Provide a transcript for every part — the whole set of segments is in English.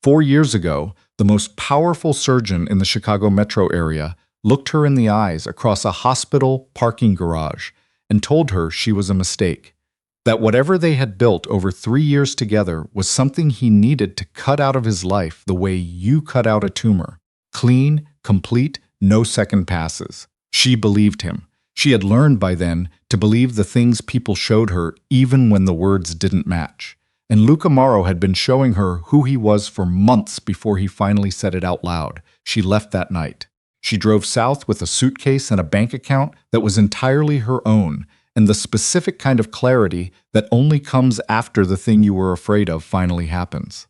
4 years ago, the most powerful surgeon in the Chicago metro area looked her in the eyes across a hospital parking garage and told her she was a mistake, that whatever they had built over 3 years together was something he needed to cut out of his life the way you cut out a tumor. Clean, complete, no second passes. She believed him. She had learned by then to believe the things people showed her even when the words didn't match. And Luca Morrow had been showing her who he was for months before he finally said it out loud. She left that night. She drove south with a suitcase and a bank account that was entirely her own, and the specific kind of clarity that only comes after the thing you were afraid of finally happens.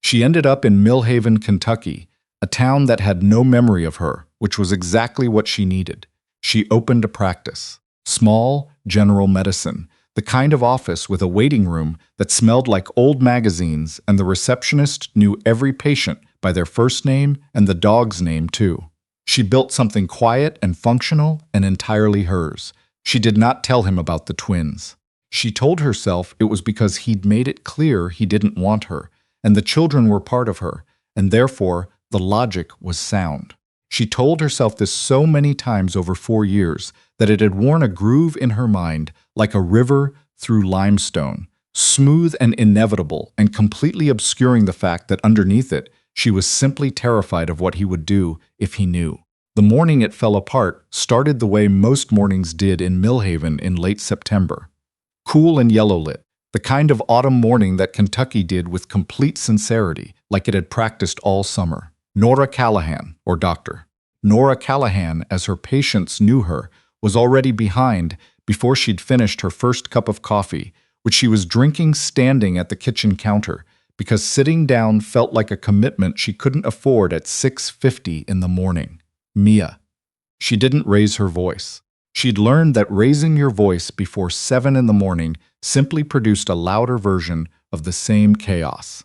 She ended up in Millhaven, Kentucky, a town that had no memory of her, which was exactly what she needed. She opened a practice. Small, general medicine, the kind of office with a waiting room that smelled like old magazines, and the receptionist knew every patient by their first name and the dog's name, too. She built something quiet and functional and entirely hers. She did not tell him about the twins. She told herself it was because he'd made it clear he didn't want her, and the children were part of her, and therefore the logic was sound. She told herself this so many times over 4 years that it had worn a groove in her mind like a river through limestone, smooth and inevitable, and completely obscuring the fact that underneath it, she was simply terrified of what he would do if he knew. The morning it fell apart started the way most mornings did in Millhaven in late September. Cool and yellow-lit, the kind of autumn morning that Kentucky did with complete sincerity, like it had practiced all summer. Nora Callahan, or Doctor. Nora Callahan, as her patients knew her, was already behind before she'd finished her first cup of coffee, which she was drinking standing at the kitchen counter, because sitting down felt like a commitment she couldn't afford at 6:50 in the morning. Mia. She didn't raise her voice. She'd learned that raising your voice before 7 in the morning simply produced a louder version of the same chaos.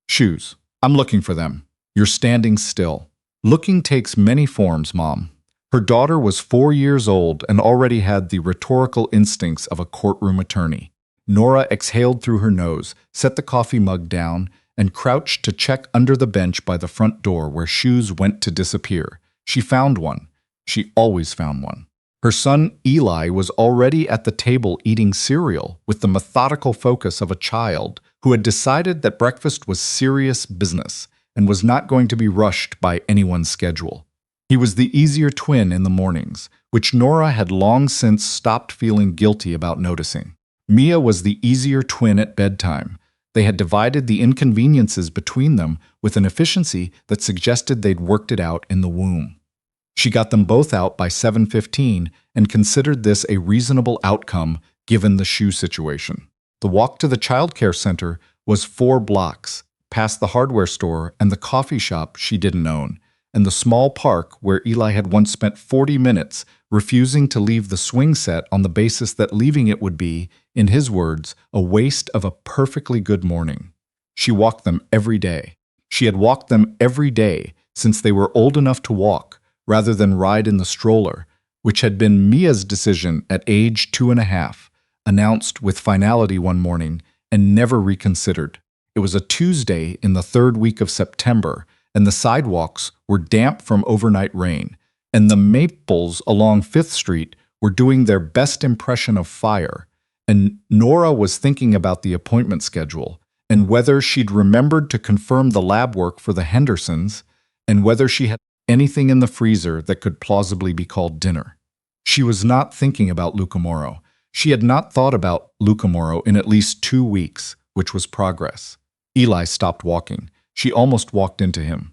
Shoes. I'm looking for them. You're standing still. Looking takes many forms, Mom. Her daughter was 4 years old and already had the rhetorical instincts of a courtroom attorney. Nora exhaled through her nose, set the coffee mug down, and crouched to check under the bench by the front door where shoes went to disappear. She found one. She always found one. Her son Eli was already at the table eating cereal with the methodical focus of a child who had decided that breakfast was serious business and was not going to be rushed by anyone's schedule. He was the easier twin in the mornings, which Nora had long since stopped feeling guilty about noticing. Mia was the easier twin at bedtime. They had divided the inconveniences between them with an efficiency that suggested they'd worked it out in the womb. She got them both out by 7:15 and considered this a reasonable outcome given the shoe situation. The walk to the childcare center was 4 blocks, past the hardware store and the coffee shop she didn't own, and the small park where Eli had once spent 40 minutes refusing to leave the swing set on the basis that leaving it would be, in his words, a waste of a perfectly good morning. She walked them every day. She had walked them every day since they were old enough to walk, rather than ride in the stroller, which had been Mia's decision at age 2.5, announced with finality one morning and never reconsidered. It was a Tuesday in the 3rd week of September, and the sidewalks were damp from overnight rain, and the maples along 5th Street were doing their best impression of fire, and Nora was thinking about the appointment schedule, and whether she'd remembered to confirm the lab work for the Hendersons, and whether she had anything in the freezer that could plausibly be called dinner. She was not thinking about Luca Morrow. She had not thought about Luca Morrow in at least 2 weeks, which was progress. Eli stopped walking. She almost walked into him.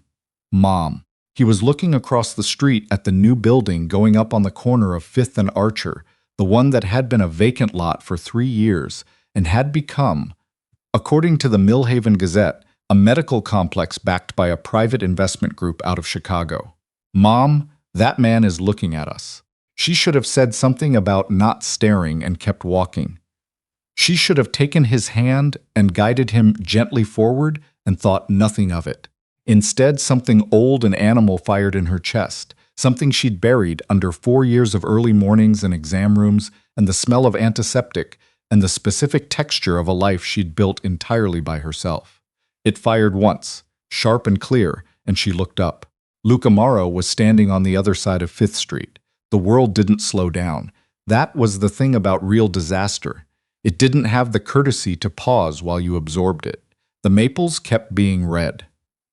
Mom. He was looking across the street at the new building going up on the corner of 5th and Archer, the one that had been a vacant lot for 3 years and had become, according to the Millhaven Gazette, a medical complex backed by a private investment group out of Chicago. Mom, that man is looking at us. She should have said something about not staring and kept walking. She should have taken his hand and guided him gently forward and thought nothing of it. Instead, something old and animal fired in her chest, something she'd buried under 4 years of early mornings and exam rooms and the smell of antiseptic and the specific texture of a life she'd built entirely by herself. It fired once, sharp and clear, and she looked up. Luca Morrow was standing on the other side of Fifth Street. The world didn't slow down. That was the thing about real disaster. It didn't have the courtesy to pause while you absorbed it. The maples kept being red.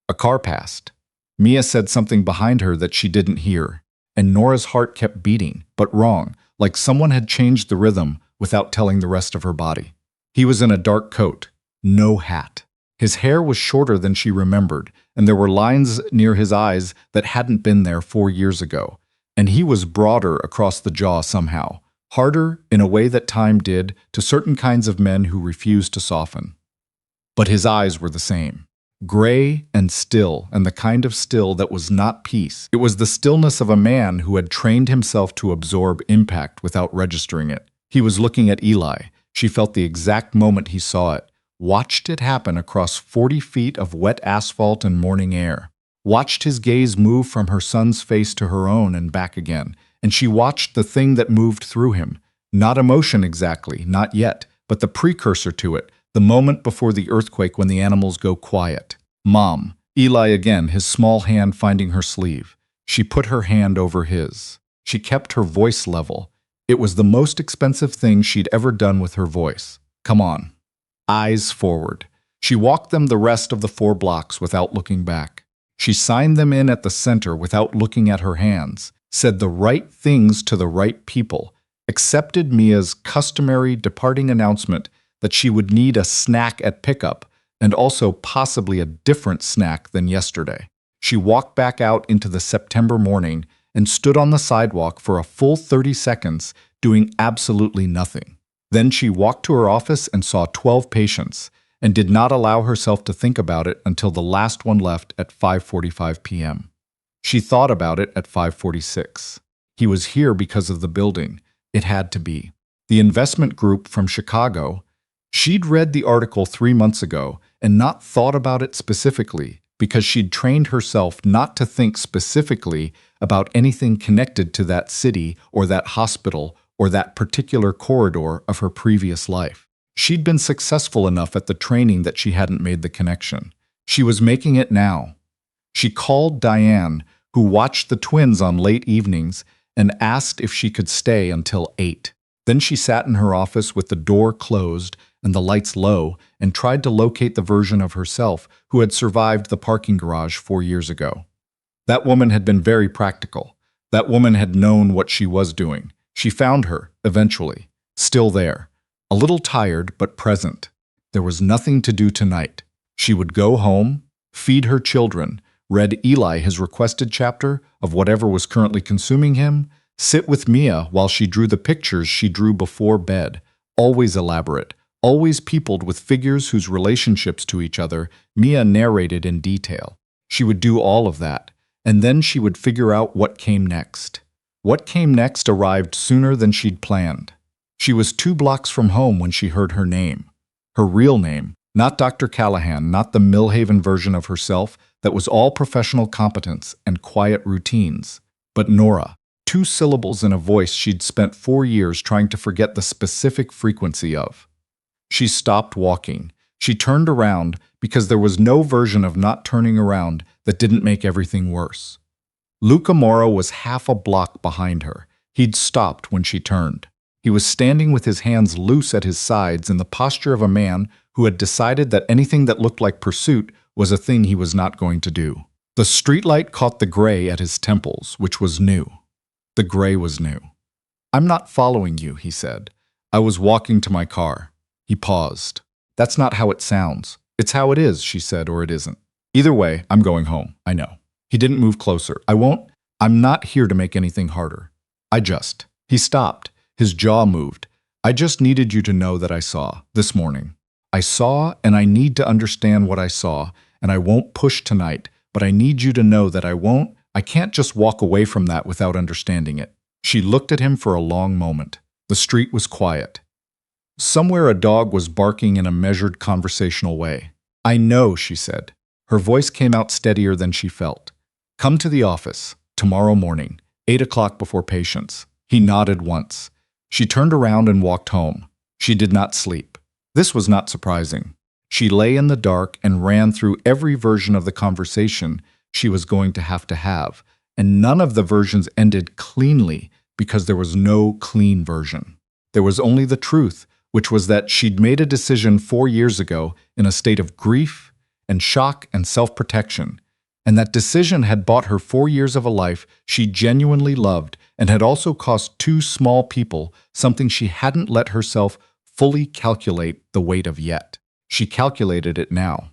A car passed. Mia said something behind her that she didn't hear, and Nora's heart kept beating, but wrong, like someone had changed the rhythm without telling the rest of her body. He was in a dark coat, no hat. His hair was shorter than she remembered, and there were lines near his eyes that hadn't been there 4 years ago. And he was broader across the jaw somehow, harder in a way that time did to certain kinds of men who refused to soften. But his eyes were the same. Gray and still, and the kind of still that was not peace. It was the stillness of a man who had trained himself to absorb impact without registering it. He was looking at Eli. She felt the exact moment he saw it, watched it happen across 40 feet of wet asphalt and morning air, watched his gaze move from her son's face to her own and back again, and she watched the thing that moved through him. Not emotion exactly, not yet, but the precursor to it, the moment before the earthquake when the animals go quiet. Mom. Eli again, his small hand finding her sleeve. She put her hand over his. She kept her voice level. It was the most expensive thing she'd ever done with her voice. Come on. Eyes forward. She walked them the rest of the 4 blocks without looking back. She signed them in at the center without looking at her hands, said the right things to the right people, accepted Mia's customary departing announcement that she would need a snack at pickup, and also possibly a different snack than yesterday. She walked back out into the September morning and stood on the sidewalk for a full 30 seconds, doing absolutely nothing. Then she walked to her office and saw 12 patients, and did not allow herself to think about it until the last one left at 5:45 p.m. She thought about it at 5:46. He was here because of the building. It had to be. The investment group from Chicago. She'd read the article 3 months ago and not thought about it specifically because she'd trained herself not to think specifically about anything connected to that city or that hospital or that particular corridor of her previous life. She'd been successful enough at the training that she hadn't made the connection. She was making it now. She called Diane, who watched the twins on late evenings, and asked if she could stay until 8. Then she sat in her office with the door closed and the lights low and tried to locate the version of herself who had survived the parking garage 4 years ago. That woman had been very practical. That woman had known what she was doing. She found her, eventually, still there, a little tired but present. There was nothing to do tonight. She would go home, feed her children, read Eli his requested chapter of whatever was currently consuming him, sit with Mia while she drew the pictures she drew before bed, always elaborate, always peopled with figures whose relationships to each other Mia narrated in detail. She would do all of that, and then she would figure out what came next. What came next arrived sooner than she'd planned. She was 2 blocks from home when she heard her name. Her real name, not Dr. Callahan, not the Millhaven version of herself that was all professional competence and quiet routines, but Nora. 2 syllables in a voice she'd spent 4 years trying to forget the specific frequency of. She stopped walking. She turned around because there was no version of not turning around that didn't make everything worse. Luca Morrow was half a block behind her. He'd stopped when she turned. He was standing with his hands loose at his sides in the posture of a man who had decided that anything that looked like pursuit was a thing he was not going to do. The streetlight caught the gray at his temples, which was new. The gray was new. "I'm not following you," he said. "I was walking to my car." He paused. "That's not how it sounds. It's how it is," she said, "or it isn't. Either way, I'm going home. I know." He didn't move closer. I'm not here to make anything harder. He stopped. His jaw moved. "I just needed you to know that I saw, this morning. I saw, and I need to understand what I saw, and I won't push tonight, but I need you to know that I can't just walk away from that without understanding it." She looked at him for a long moment. The street was quiet. Somewhere a dog was barking in a measured conversational way. "I know," she said. Her voice came out steadier than she felt. "Come to the office, tomorrow morning, 8 o'clock before patients." He nodded once. She turned around and walked home. She did not sleep. This was not surprising. She lay in the dark and ran through every version of the conversation she was going to have, and none of the versions ended cleanly because there was no clean version. There was only the truth, which was that she'd made a decision 4 years ago in a state of grief and shock and self-protection, and that decision had bought her 4 years of a life she genuinely loved and had also cost 2 small people something she hadn't let herself fully calculate the weight of yet. She calculated it now.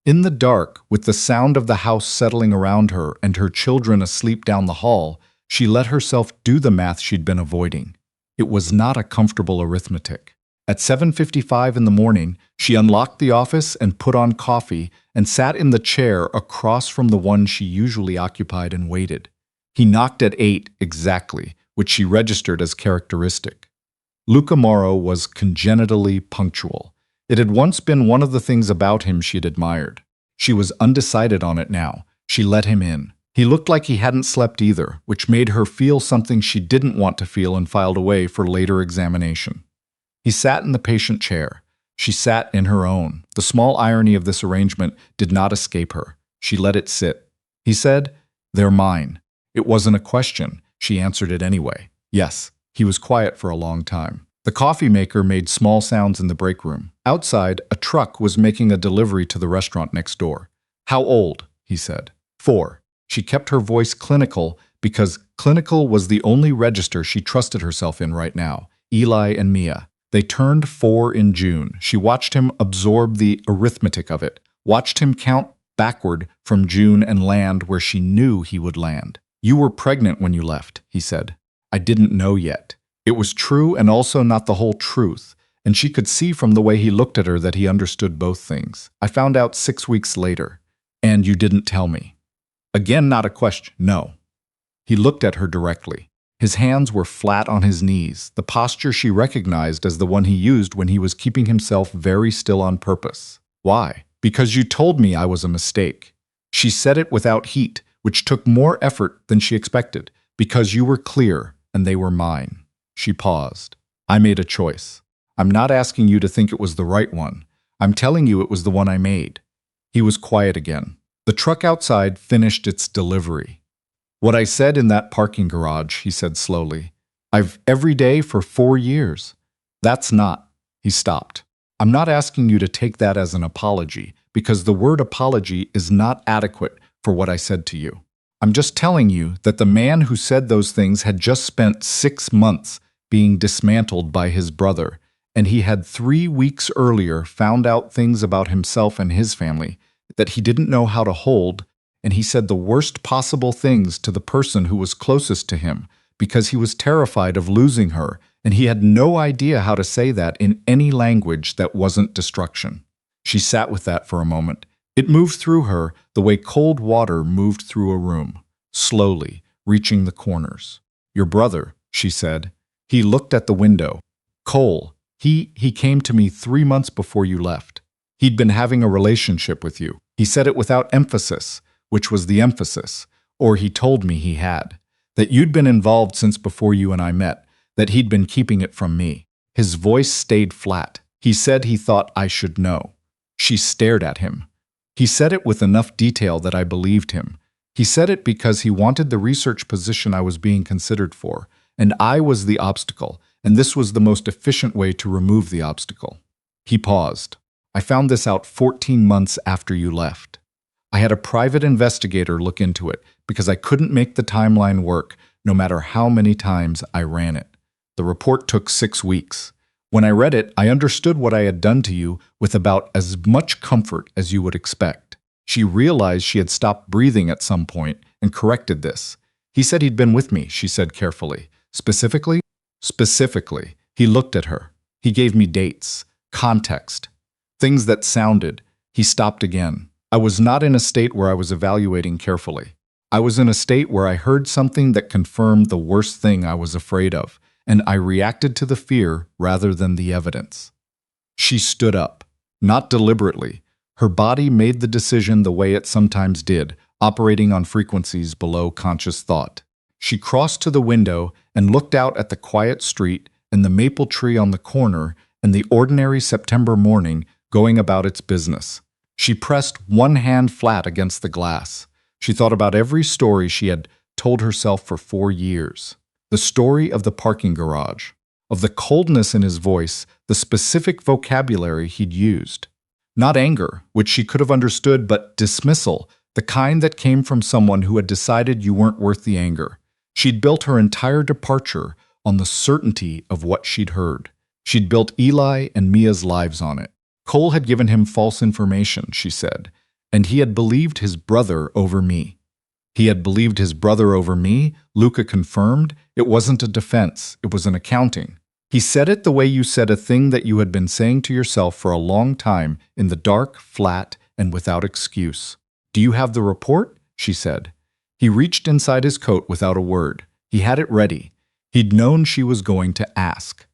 In the dark, with the sound of the house settling around her and her children asleep down the hall, she let herself do the math she'd been avoiding. It was not a comfortable arithmetic. At 7:55 in the morning, she unlocked the office and put on coffee and sat in the chair across from the one she usually occupied and waited. He knocked at 8 exactly, which she registered as characteristic. Luca Morrow was congenitally punctual. It had once been one of the things about him she'd admired. She was undecided on it now. She let him in. He looked like he hadn't slept either, which made her feel something she didn't want to feel and filed away for later examination. He sat in the patient chair. She sat in her own. The small irony of this arrangement did not escape her. She let it sit. He said, "They're mine." It wasn't a question. She answered it anyway. Yes. He was quiet for a long time. The coffee maker made small sounds in the break room. Outside, a truck was making a delivery to the restaurant next door. "How old?" he said. 4. She kept her voice clinical because clinical was the only register she trusted herself in right now. Eli and Mia. They turned 4 in June. She watched him absorb the arithmetic of it, watched him count backward from June and land where she knew he would land. "You were pregnant when you left," he said. "I didn't know yet." It was true and also not the whole truth, and she could see from the way he looked at her that he understood both things. "I found out 6 weeks later, and you didn't tell me." Again, not a question. No. He looked at her directly. His hands were flat on his knees, the posture she recognized as the one he used when he was keeping himself very still on purpose. "Why?" "Because you told me I was a mistake." She said it without heat, which took more effort than she expected. "Because you were clear, and they were mine." She paused. "I made a choice. I'm not asking you to think it was the right one. I'm telling you it was the one I made." He was quiet again. The truck outside finished its delivery. "What I said in that parking garage," he said slowly. "I've every day for 4 years. That's not." He stopped. "I'm not asking you to take that as an apology, because the word apology is not adequate for what I said to you. I'm just telling you that the man who said those things had just spent 6 months being dismantled by his brother, and he had 3 weeks earlier found out things about himself and his family that he didn't know how to hold, and he said the worst possible things to the person who was closest to him because he was terrified of losing her, and he had no idea how to say that in any language that wasn't destruction." She sat with that for a moment. It moved through her the way cold water moved through a room, slowly, reaching the corners. "Your brother," she said. "He looked at the window. Cole, he came to me 3 months before you left. He'd been having a relationship with you. He said it without emphasis, which was the emphasis, or he told me he had. That you'd been involved since before you and I met, that he'd been keeping it from me." His voice stayed flat. He said he thought I should know. She stared at him. He said it with enough detail that I believed him. He said it because he wanted the research position I was being considered for, and I was the obstacle, and this was the most efficient way to remove the obstacle. He paused. "I found this out 14 months after you left. I had a private investigator look into it because I couldn't make the timeline work no matter how many times I ran it. The report took 6 weeks. When I read it, I understood what I had done to you with about as much comfort as you would expect." She realized she had stopped breathing at some point and corrected this. "He said he'd been with me," she said carefully. "Specifically?" "Specifically." He looked at her. He gave me dates, context, things that sounded. He stopped again. "I was not in a state where I was evaluating carefully. I was in a state where I heard something that confirmed the worst thing I was afraid of, and I reacted to the fear rather than the evidence." She stood up, not deliberately. Her body made the decision the way it sometimes did, operating on frequencies below conscious thought. She crossed to the window and looked out at the quiet street and the maple tree on the corner and the ordinary September morning going about its business. She pressed one hand flat against the glass. She thought about every story she had told herself for 4 years. The story of the parking garage, of the coldness in his voice, the specific vocabulary he'd used. Not anger, which she could have understood, but dismissal, the kind that came from someone who had decided you weren't worth the anger. She'd built her entire departure on the certainty of what she'd heard. She'd built Eli and Mia's lives on it. Cole had given him false information, she said, and he had believed his brother over me. He had believed his brother over me, Luca confirmed. It wasn't a defense, it was an accounting. He said it the way you said a thing that you had been saying to yourself for a long time, in the dark, flat, and without excuse. Do you have the report? She said. He reached inside his coat without a word. He had it ready. He'd known she was going to ask.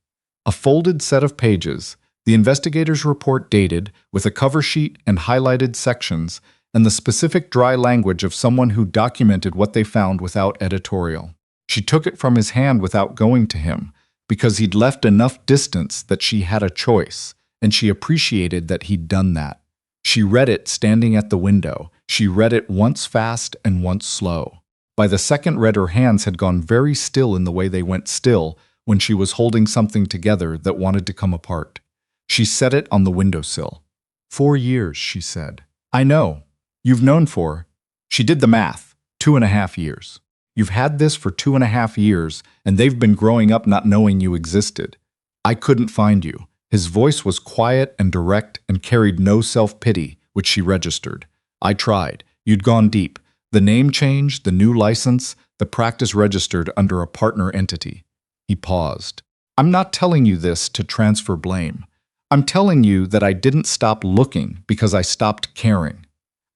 A folded set of pages, the investigator's report dated, with a cover sheet and highlighted sections, and the specific dry language of someone who documented what they found without editorial. She took it from his hand without going to him, because he'd left enough distance that she had a choice, and she appreciated that he'd done that. She read it standing at the window. She read it once fast and once slow. By the second read, her hands had gone very still in the way they went still when she was holding something together that wanted to come apart. She set it on the windowsill. 4 years, she said. I know. You've known for. She did the math. 2.5 years. You've had this for 2.5 years, and they've been growing up not knowing you existed. I couldn't find you. His voice was quiet and direct and carried no self-pity, which she registered. I tried. You'd gone deep. The name change, the new license, the practice registered under a partner entity. He paused. I'm not telling you this to transfer blame. I'm telling you that I didn't stop looking because I stopped caring.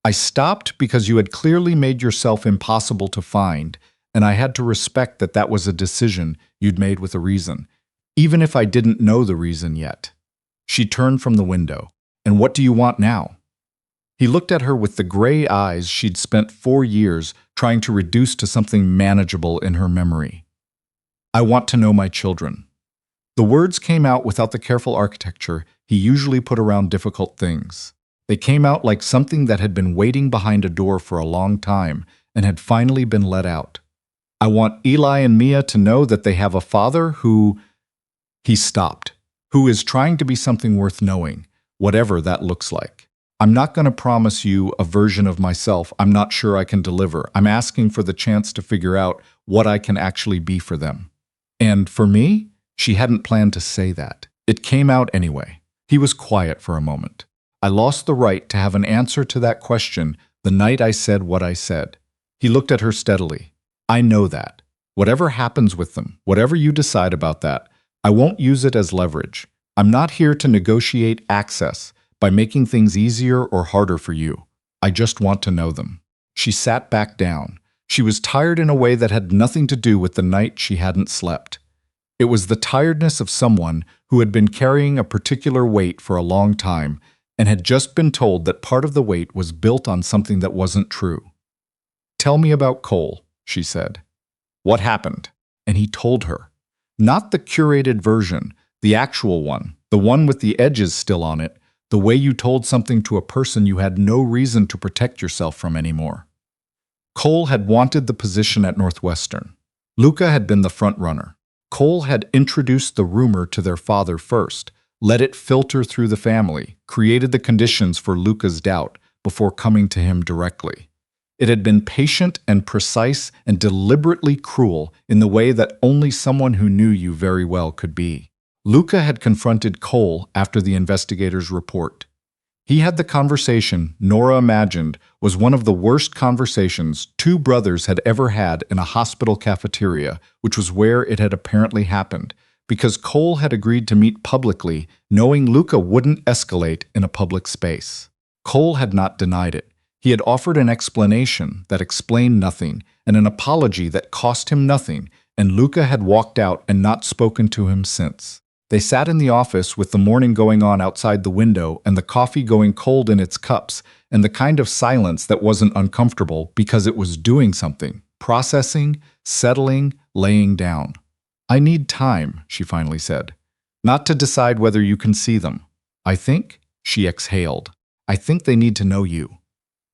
I stopped because you had clearly made yourself impossible to find, and I had to respect that that was a decision you'd made with a reason, even if I didn't know the reason yet. She turned from the window. And what do you want now? He looked at her with the gray eyes she'd spent 4 years trying to reduce to something manageable in her memory. I want to know my children. The words came out without the careful architecture he usually put around difficult things. They came out like something that had been waiting behind a door for a long time and had finally been let out. I want Eli and Mia to know that they have a father who... He stopped. Who is trying to be something worth knowing, whatever that looks like. I'm not going to promise you a version of myself I'm not sure I can deliver. I'm asking for the chance to figure out what I can actually be for them. And for me, she hadn't planned to say that. It came out anyway. He was quiet for a moment. I lost the right to have an answer to that question the night I said what I said. He looked at her steadily. I know that. Whatever happens with them, whatever you decide about that, I won't use it as leverage. I'm not here to negotiate access by making things easier or harder for you. I just want to know them. She sat back down. She was tired in a way that had nothing to do with the night she hadn't slept. It was the tiredness of someone who had been carrying a particular weight for a long time and had just been told that part of the weight was built on something that wasn't true. Tell me about Cole, she said. What happened? And he told her. Not the curated version, the actual one, the one with the edges still on it, the way you told something to a person you had no reason to protect yourself from anymore. Cole had wanted the position at Northwestern. Luca had been the front runner. Cole had introduced the rumor to their father first, let it filter through the family, created the conditions for Luca's doubt before coming to him directly. It had been patient and precise and deliberately cruel in the way that only someone who knew you very well could be. Luca had confronted Cole after the investigator's report. He had the conversation Nora imagined was one of the worst conversations two brothers had ever had in a hospital cafeteria, which was where it had apparently happened, because Cole had agreed to meet publicly, knowing Luca wouldn't escalate in a public space. Cole had not denied it. He had offered an explanation that explained nothing, and an apology that cost him nothing, and Luca had walked out and not spoken to him since. They sat in the office with the morning going on outside the window and the coffee going cold in its cups, and the kind of silence that wasn't uncomfortable because it was doing something, processing, settling, laying down. I need time, she finally said. Not to decide whether you can see them. I think, she exhaled. I think they need to know you.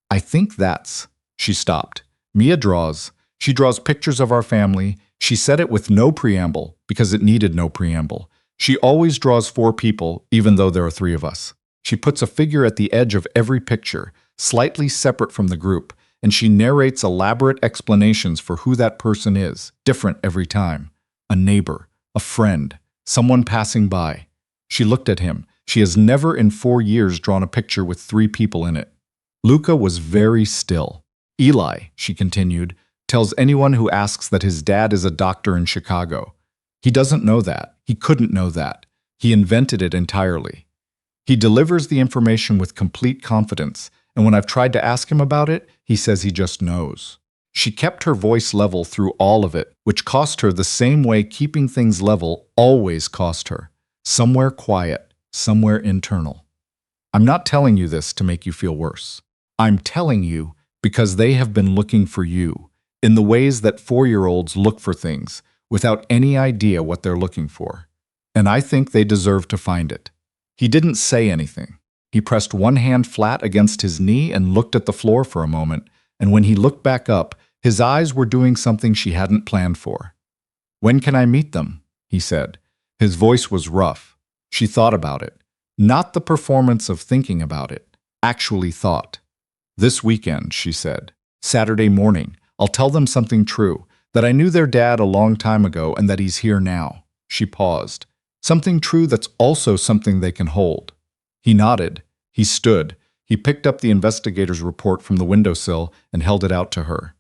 I think that's... She stopped. Mia draws. She draws pictures of our family. She said it with no preamble, because it needed no preamble. She always draws 4 people, even though there are 3 of us. She puts a figure at the edge of every picture, slightly separate from the group, and she narrates elaborate explanations for who that person is, different every time. A neighbor, a friend, someone passing by. She looked at him. She has never in 4 years drawn a picture with 3 people in it. Luca was very still. Eli, she continued, tells anyone who asks that his dad is a doctor in Chicago. He doesn't know that. He couldn't know that. He invented it entirely. He delivers the information with complete confidence, and when I've tried to ask him about it, he says he just knows. She kept her voice level through all of it, which cost her the same way keeping things level always cost her. Somewhere quiet, somewhere internal. I'm not telling you this to make you feel worse. I'm telling you because they have been looking for you in the ways that 4-year-olds look for things without any idea what they're looking for. And I think they deserve to find it. He didn't say anything. He pressed one hand flat against his knee and looked at the floor for a moment, and when he looked back up, his eyes were doing something she hadn't planned for. When can I meet them? He said. His voice was rough. She thought about it. Not the performance of thinking about it, actually thought. This weekend, she said. Saturday morning, I'll tell them something true, that I knew their dad a long time ago and that he's here now. She paused. Something true that's also something they can hold. He nodded. He stood. He picked up the investigator's report from the windowsill and held it out to her.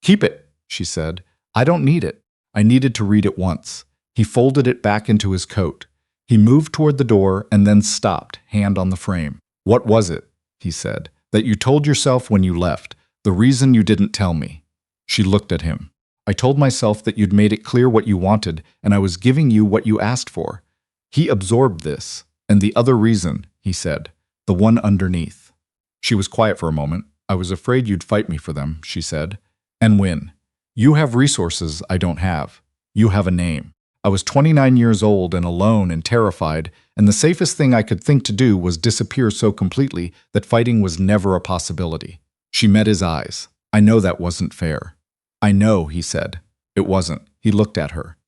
Keep it, she said. I don't need it. I needed to read it once. He folded it back into his coat. He moved toward the door and then stopped, hand on the frame. What was it? He said. That you told yourself when you left. The reason you didn't tell me. She looked at him. I told myself that you'd made it clear what you wanted, and I was giving you what you asked for. He absorbed this. And the other reason, he said. The one underneath. She was quiet for a moment. I was afraid you'd fight me for them, she said. And win. You have resources I don't have. You have a name. I was 29 years old and alone and terrified, and the safest thing I could think to do was disappear so completely that fighting was never a possibility. She met his eyes. I know that wasn't fair. I know, he said. It wasn't. He looked at her.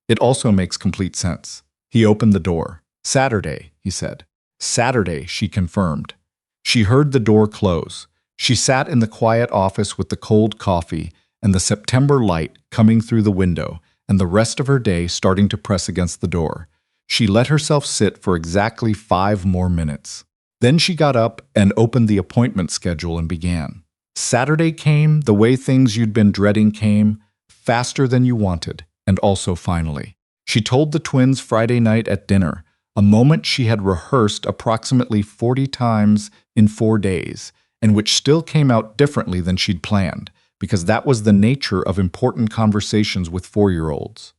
It also makes complete sense. He opened the door. Saturday, he said. Saturday, she confirmed. She heard the door close. She sat in the quiet office with the cold coffee and the September light coming through the window, and the rest of her day starting to press against the door. She let herself sit for exactly 5 more minutes. Then she got up and opened the appointment schedule and began. Saturday came the way things you'd been dreading came, faster than you wanted, and also finally. She told the twins Friday night at dinner, a moment she had rehearsed approximately 40 times in 4 days, and which still came out differently than she'd planned, because that was the nature of important conversations with 4-year-olds.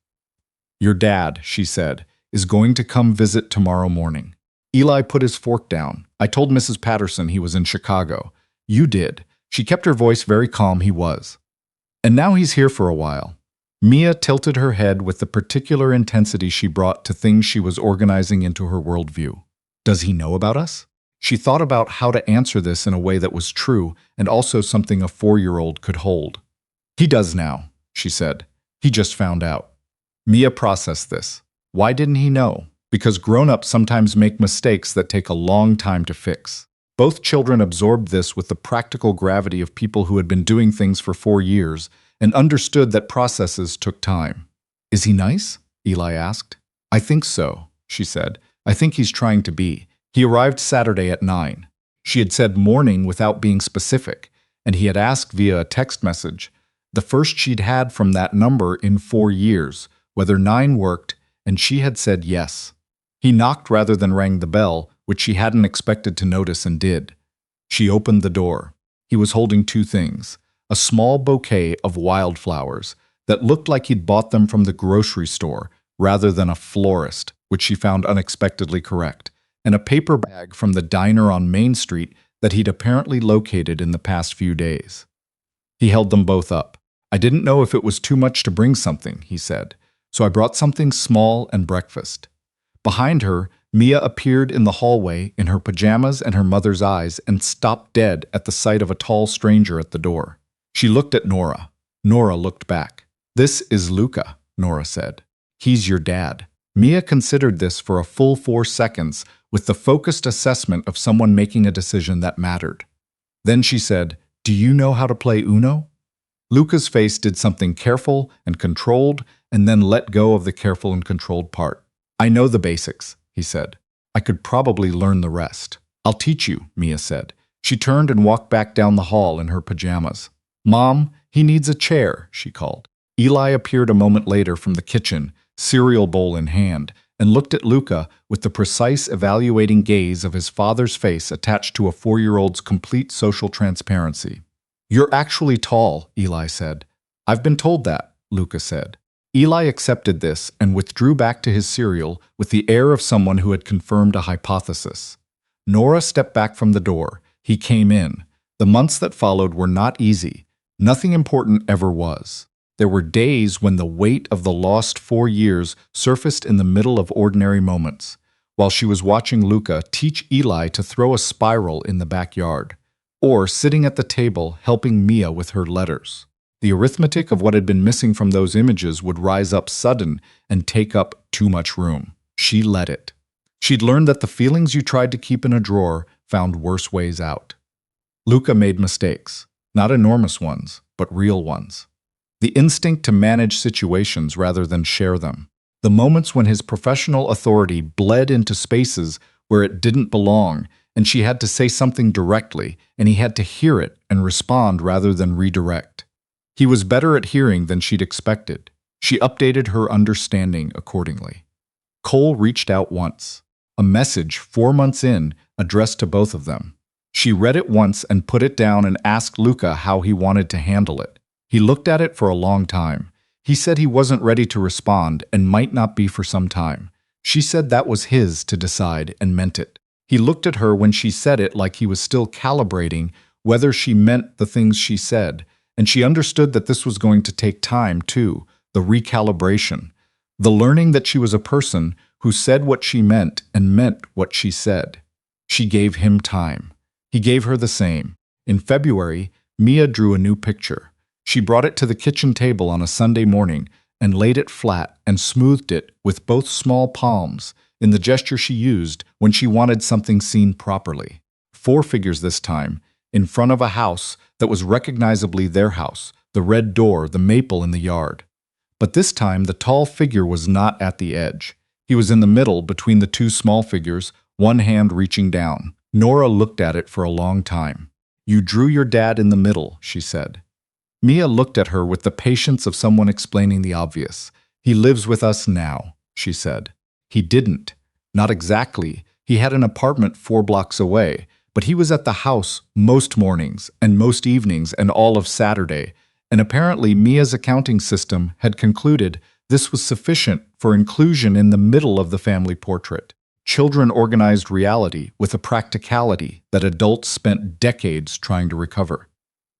Your dad, she said, is going to come visit tomorrow morning. Eli put his fork down. I told Mrs. Patterson he was in Chicago. You did. She kept her voice very calm. He was. And now he's here for a while. Mia tilted her head with the particular intensity she brought to things she was organizing into her worldview. Does he know about us? She thought about how to answer this in a way that was true and also something a 4-year-old could hold. He does now, she said. He just found out. Mia processed this. Why didn't he know? Because grown-ups sometimes make mistakes that take a long time to fix. Both children absorbed this with the practical gravity of people who had been doing things for 4 years and understood that processes took time. Is he nice? Eli asked. I think so, she said. I think he's trying to be. He arrived Saturday at 9. She had said morning without being specific, and he had asked via a text message, the first she'd had from that number in 4 years, whether 9 worked, and she had said yes. He knocked rather than rang the bell, which she hadn't expected to notice and did. She opened the door. He was holding 2 things, a small bouquet of wildflowers that looked like he'd bought them from the grocery store rather than a florist, which she found unexpectedly correct, and a paper bag from the diner on Main Street that he'd apparently located in the past few days. He held them both up. I didn't know if it was too much to bring something, he said, so I brought something small and breakfast. Behind her, Mia appeared in the hallway in her pajamas and her mother's eyes and stopped dead at the sight of a tall stranger at the door. She looked at Nora. Nora looked back. "This is Luca," Nora said. "He's your dad." Mia considered this for a full 4 seconds with the focused assessment of someone making a decision that mattered. Then she said, "Do you know how to play Uno?" Luca's face did something careful and controlled and then let go of the careful and controlled part. "I know the basics," he said. "I could probably learn the rest." "I'll teach you," Mia said. She turned and walked back down the hall in her pajamas. "Mom, he needs a chair," she called. Eli appeared a moment later from the kitchen, cereal bowl in hand, and looked at Luca with the precise evaluating gaze of his father's face attached to a 4-year-old's complete social transparency. "You're actually tall," Eli said. "I've been told that," Luca said. Eli accepted this and withdrew back to his cereal with the air of someone who had confirmed a hypothesis. Nora stepped back from the door. He came in. The months that followed were not easy. Nothing important ever was. There were days when the weight of the lost 4 years surfaced in the middle of ordinary moments, while she was watching Luca teach Eli to throw a spiral in the backyard, or sitting at the table helping Mia with her letters. The arithmetic of what had been missing from those images would rise up sudden and take up too much room. She let it. She'd learned that the feelings you tried to keep in a drawer found worse ways out. Luca made mistakes, not enormous ones, but real ones. The instinct to manage situations rather than share them. The moments when his professional authority bled into spaces where it didn't belong, and she had to say something directly, and he had to hear it and respond rather than redirect. He was better at hearing than she'd expected. She updated her understanding accordingly. Cole reached out once. A message 4 months in, addressed to both of them. She read it once and put it down and asked Luca how he wanted to handle it. He looked at it for a long time. He said he wasn't ready to respond and might not be for some time. She said that was his to decide and meant it. He looked at her when she said it like he was still calibrating whether she meant the things she said, and she understood that this was going to take time too, the recalibration, the learning that she was a person who said what she meant and meant what she said. She gave him time. He gave her the same. In February, Mia drew a new picture. She brought it to the kitchen table on a Sunday morning and laid it flat and smoothed it with both small palms in the gesture she used when she wanted something seen properly. 4 figures this time, in front of a house that was recognizably their house, the red door, the maple in the yard. But this time the tall figure was not at the edge. He was in the middle between the 2 small figures, one hand reaching down. Nora looked at it for a long time. "You drew your dad in the middle," she said. Mia looked at her with the patience of someone explaining the obvious. "He lives with us now," she said. He didn't. Not exactly. He had an apartment 4 blocks away, but he was at the house most mornings and most evenings and all of Saturday, and apparently Mia's accounting system had concluded this was sufficient for inclusion in the middle of the family portrait. Children organized reality with a practicality that adults spent decades trying to recover.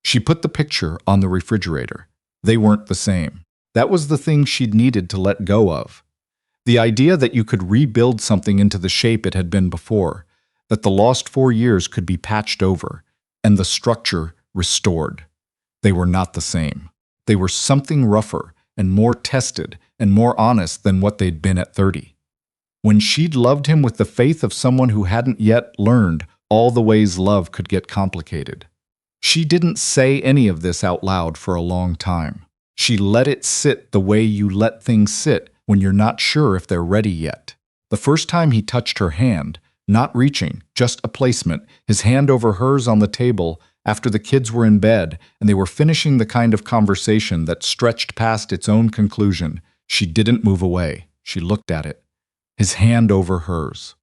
She put the picture on the refrigerator. They weren't the same. That was the thing she'd needed to let go of. The idea that you could rebuild something into the shape it had been before, that the lost 4 years could be patched over, and the structure restored. They were not the same. They were something rougher and more tested and more honest than what they'd been at 30. When she'd loved him with the faith of someone who hadn't yet learned all the ways love could get complicated. She didn't say any of this out loud for a long time. She let it sit the way you let things sit when you're not sure if they're ready yet. The first time he touched her hand, not reaching, just a placement, his hand over hers on the table after the kids were in bed and they were finishing the kind of conversation that stretched past its own conclusion, she didn't move away. She looked at it. His hand over hers.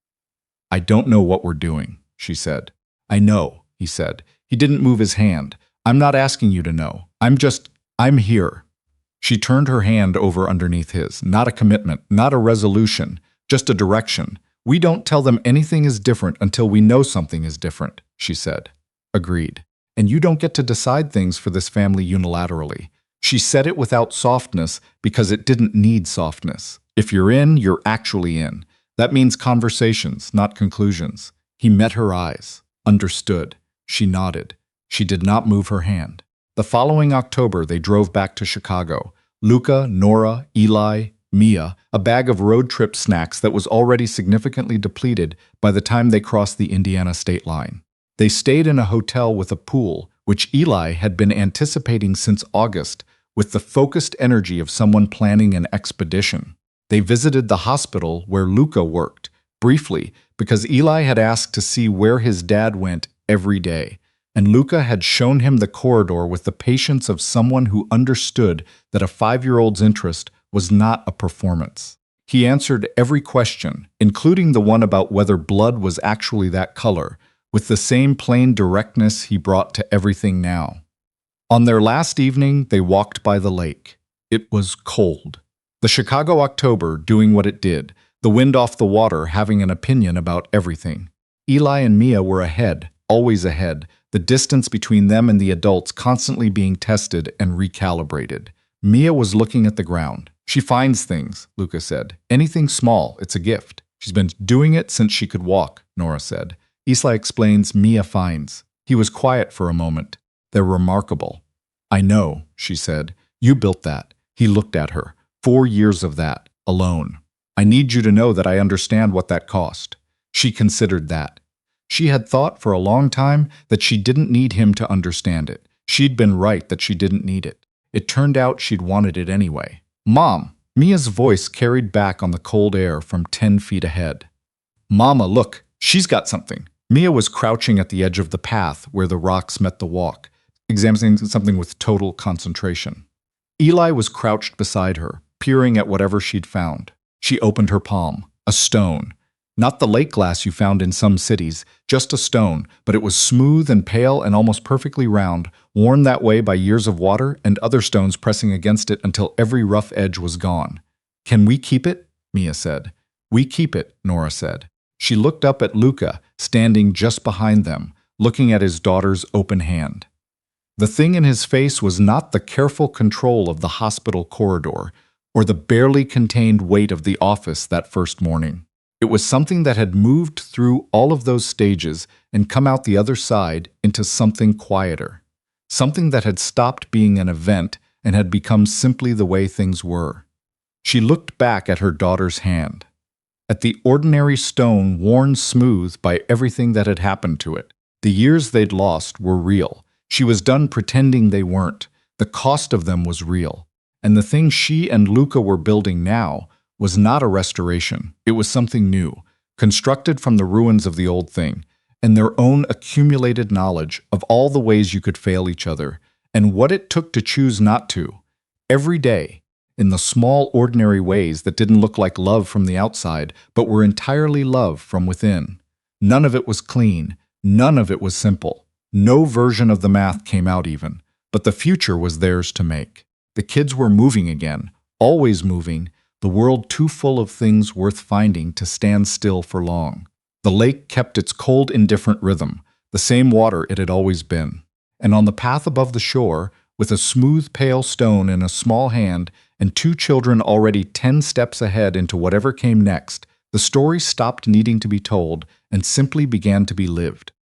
"I don't know what we're doing," she said. "I know," he said. He didn't move his hand. "I'm not asking you to know. I'm here." She turned her hand over underneath his. Not a commitment, not a resolution, just a direction. "We don't tell them anything is different until we know something is different," she said. Agreed. "And you don't get to decide things for this family unilaterally." She said it without softness because it didn't need softness. If you're in, you're actually in. That means conversations, not conclusions. He met her eyes, understood. She nodded. She did not move her hand. The following October, they drove back to Chicago. Luca, Nora, Eli, Mia, a bag of road trip snacks that was already significantly depleted by the time they crossed the Indiana state line. They stayed in a hotel with a pool, which Eli had been anticipating since August, with the focused energy of someone planning an expedition. They visited the hospital where Luca worked, briefly, because Eli had asked to see where his dad went every day, and Luca had shown him the corridor with the patience of someone who understood that a 5-year-old's interest was not a performance. He answered every question, including the one about whether blood was actually that color, with the same plain directness he brought to everything now. On their last evening, they walked by the lake. It was cold. The Chicago October doing what it did, the wind off the water having an opinion about everything. Eli and Mia were ahead, always ahead, the distance between them and the adults constantly being tested and recalibrated. Mia was looking at the ground. She finds things, Luca said. Anything small, it's a gift. She's been doing it since she could walk, Nora said. Isla explains Mia finds. He was quiet for a moment. They're remarkable. I know, she said. You built that. He looked at her. 4 years of that, alone. I need you to know that I understand what that cost. She considered that. She had thought for a long time that she didn't need him to understand it. She'd been right that she didn't need it. It turned out she'd wanted it anyway. Mom! Mia's voice carried back on the cold air from 10 feet ahead. Mama, look! She's got something! Mia was crouching at the edge of the path where the rocks met the walk, examining something with total concentration. Eli was crouched beside her, peering at whatever she'd found. She opened her palm. A stone. Not the lake glass you found in some cities, just a stone, but it was smooth and pale and almost perfectly round, worn that way by years of water and other stones pressing against it until every rough edge was gone. Can we keep it? Mia said. We keep it, Nora said. She looked up at Luca, standing just behind them, looking at his daughter's open hand. The thing in his face was not the careful control of the hospital corridor, or the barely contained weight of the office that first morning. It was something that had moved through all of those stages and come out the other side into something quieter. Something that had stopped being an event and had become simply the way things were. She looked back at her daughter's hand. At the ordinary stone worn smooth by everything that had happened to it. The years they'd lost were real. She was done pretending they weren't. The cost of them was real. And the thing she and Luca were building now was not a restoration. It was something new, constructed from the ruins of the old thing, and their own accumulated knowledge of all the ways you could fail each other, and what it took to choose not to. Every day, in the small, ordinary ways that didn't look like love from the outside, but were entirely love from within. None of it was clean. None of it was simple. No version of the math came out even, but the future was theirs to make. The kids were moving again, always moving, the world too full of things worth finding to stand still for long. The lake kept its cold, indifferent rhythm, the same water it had always been. And on the path above the shore, with a smooth, pale stone in a small hand and 2 children already 10 steps ahead into whatever came next, the story stopped needing to be told and simply began to be lived.